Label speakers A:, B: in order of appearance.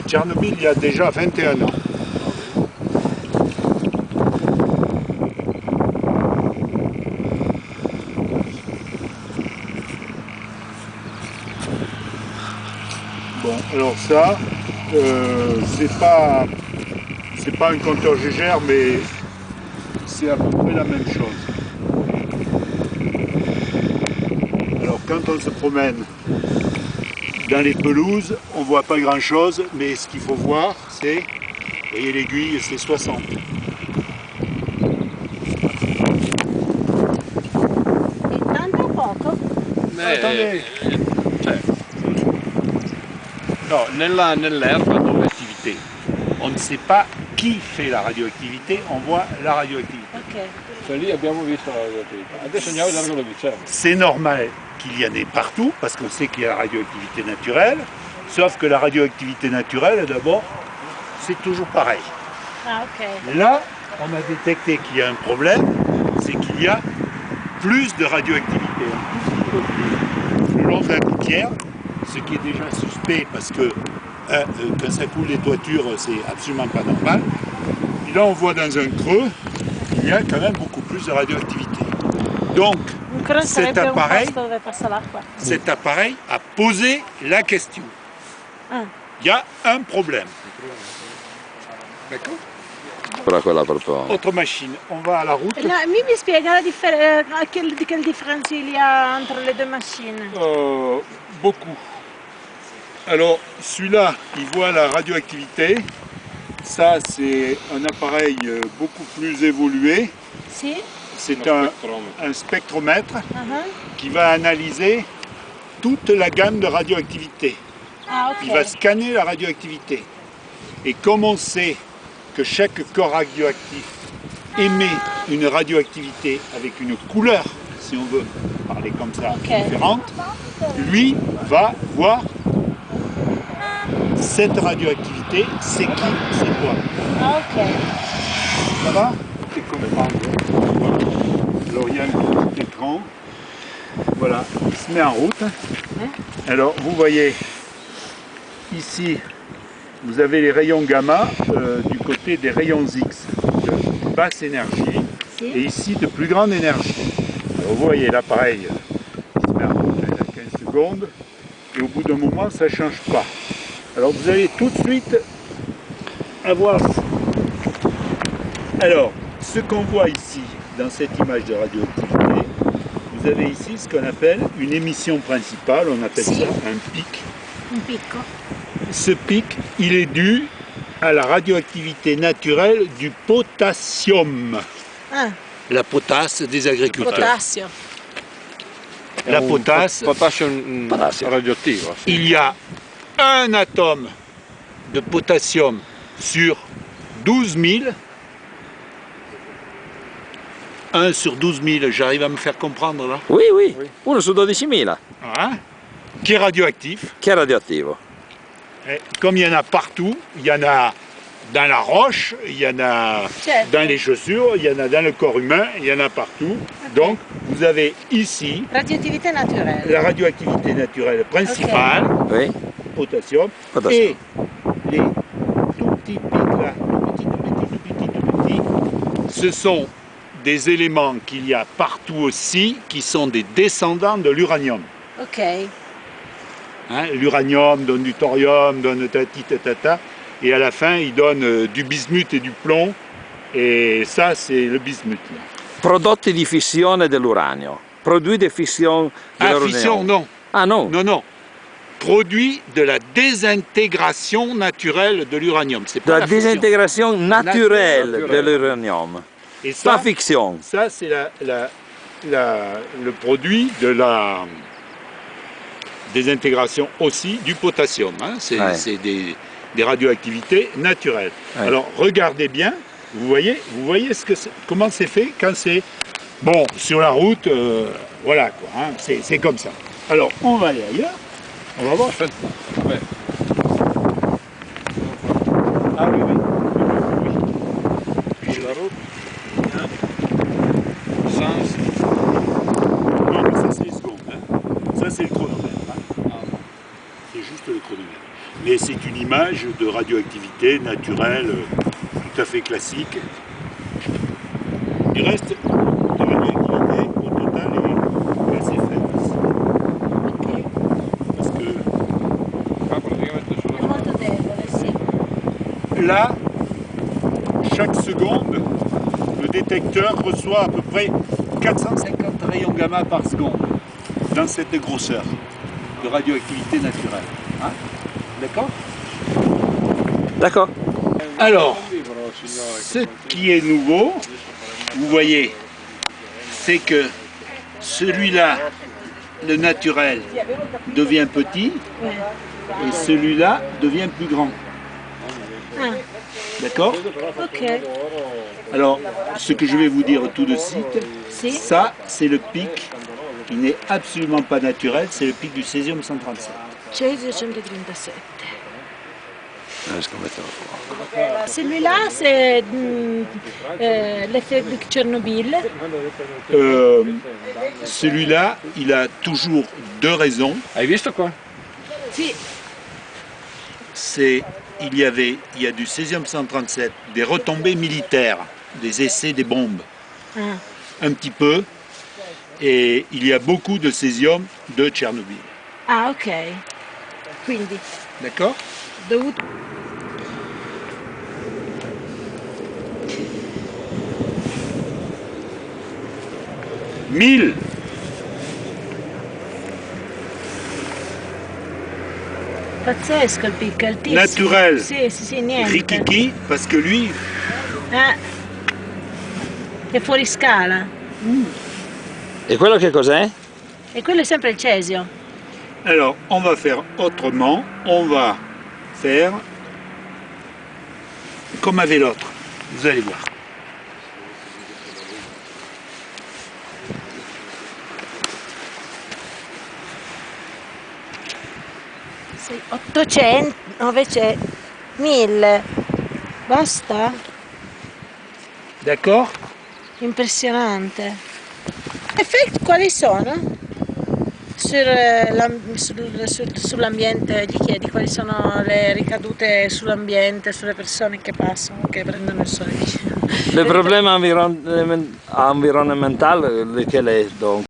A: Tchernobyl, il y a déjà 21 ans. Bon, alors ça, c'est pas un compteur Gégère, mais c'est à peu près la même chose. Alors quand on se promène dans les pelouses, on voit pas grand chose, mais ce qu'il faut voir, c'est, vous voyez l'aiguille, c'est 60. Attendez. Non, nell'erba radioactivité. On ne sait pas qui fait la radioactivité, on voit la radioactivité.
B: Lì abbiamo visto la radioattività. Adesso andiamo a vedere cosa diceva.
A: C'est normal qu'il y en ait partout, parce qu'on sait qu'il y a la radioactivité naturelle, sauf que la radioactivité naturelle, d'abord, c'est toujours pareil.
C: Ah, ok.
A: Là, on a détecté qu'il y a un problème, c'est qu'il y a plus de radioactivité, le long de la gouttière, ce qui est déjà suspect parce que quand ça coule les toitures, c'est absolument pas normal. Et là, on voit dans un creux, il y a quand même beaucoup plus de radioactivité. Donc, cet appareil a posé la question. Il y a un problème. D'accord? Autre machine, on va à la route.
C: Mi spiega quelle différence il y a entre les deux machines?
A: Beaucoup. Alors, celui-là, il voit la radioactivité. Ça, c'est un appareil beaucoup plus évolué.
C: Si.
A: C'est un spectromètre qui va analyser toute la gamme de radioactivité.
C: Ah, okay.
A: Il va scanner la radioactivité. Et comme on sait que chaque corps radioactif émet une radioactivité avec une couleur, si on veut parler comme ça, différente, lui va voir cette radioactivité, c'est qui, c'est quoi.
C: Ah, ok.
A: Ça va? C'est comme alors il y a un petit écran, voilà, il se met en route. Alors vous voyez, ici, vous avez les rayons gamma du côté des rayons X de basse énergie et ici de plus grande énergie. Alors vous voyez l'appareil se met en route à 15 secondes et au bout d'un moment ça ne change pas. Alors vous allez tout de suite avoir... Alors, ce qu'on voit ici dans cette image de radioactivité, vous avez ici ce qu'on appelle une émission principale, on appelle ça un pic.
C: Un pic.
A: Ce pic, il est dû à la radioactivité naturelle du potassium. La potasse des agriculteurs.
C: Potassio.
A: La potasse,
B: Potassium radioattivo. Sì.
A: il y a un atome de potassium sur 12 000. 1 sur 12 000, j'arrive à me faire comprendre là?
D: Oui, oui, 1 su 12.000.
A: Hein? Qui est radioactif.
D: Che è radioattivo.
A: Et comme il y en a partout, il y en a dans la roche, il y en a dans les chaussures, il y en a dans le corps humain, il y en a partout. Donc vous avez ici
C: Radioattività naturelle.
A: la radioactivité naturelle principale,
D: Oui.
A: potassium, et les tout petits pics là, tout petits, ce sont des éléments qu'il y a partout aussi, qui sont des descendants de l'uranium.
C: Ok.
A: Hein, l'uranium donne du thorium, donne tati tatata, et à la fin il donne du bismuth et du plomb, et ça c'est le bismuth. Là.
D: Prodotti di fissione dell'uranio. Produit de fission dell'uranio.
A: Fission, non.
D: Ah non.
A: Non, non. Produit de la désintégration naturelle de l'uranium. C'est pas
D: La désintégration naturelle de l'uranium.
A: Et ça,
D: pas fiction.
A: Ça, c'est le produit de la désintégration aussi du potassium. Hein. C'est des radioactivités naturelles. Ouais. Alors, regardez bien, vous voyez comment c'est fait quand c'est bon sur la route, voilà quoi, hein, c'est comme ça. Alors, on va aller ailleurs, on va voir. Ouais. Ah oui, oui. Puis la route. Non, mais ça c'est les secondes. Hein. Ça c'est le chronomètre. Hein. C'est juste le chronomètre. Mais c'est une image de radioactivité naturelle, tout à fait classique. Du reste, la radioactivité au total est assez faible ici.
C: Ok.
A: Parce que
B: Qua praticamente
C: È
B: sulla
C: molto debole, sì.
A: là, chaque seconde, le détecteur reçoit à peu près 450 rayons gamma par seconde dans cette grosseur de radioactivité naturelle. Hein? D'accord?
D: D'accord.
A: Alors,
B: libro, signore.
A: ce qui est nouveau, vous voyez, c'est que celui-là, le naturel, devient petit et celui-là devient plus grand.
C: Ah,
A: D'accord?
C: ok.
A: Alors, ce que je vais vous dire tout de suite,
C: Sì.
A: ça, c'est le pic qui n'est absolument pas naturel, c'est le pic du césium-137.
C: Cesio 137.
D: Scommettevo fuoco.
C: Celui-là, c'est l'effet de Tchernobyl.
A: Celui-là, il a toujours deux raisons.
B: Hai visto qua?
C: Sì.
A: Il y a du césium-137, des retombées militaires, des essais des bombes,
C: Ah,
A: un petit peu, et il y a beaucoup de césium de Tchernobyl.
C: ah, ok. Quindi,
A: D'accord?
C: dovuto...
A: Mille.
C: Pazzesco il picco, è altissimo.
A: Naturel.
C: Sì, sì, sì, niente.
A: Rikiki, parce que lui,
C: È fuori scala.
D: E quello che cos'è?
C: E quello è sempre il cesio.
A: alors on va faire autrement, on va faire comme avec l'autre, vous allez voir.
C: Sì, 800, 900, 1000. Basta?
A: D'accord?
C: Impressionante. Effetti quali sono? Sull'ambiente, gli chiedi quali sono le ricadute sull'ambiente, sulle persone che passano, che prendono il sole.
D: Le problème environnemental, lesquels est donc?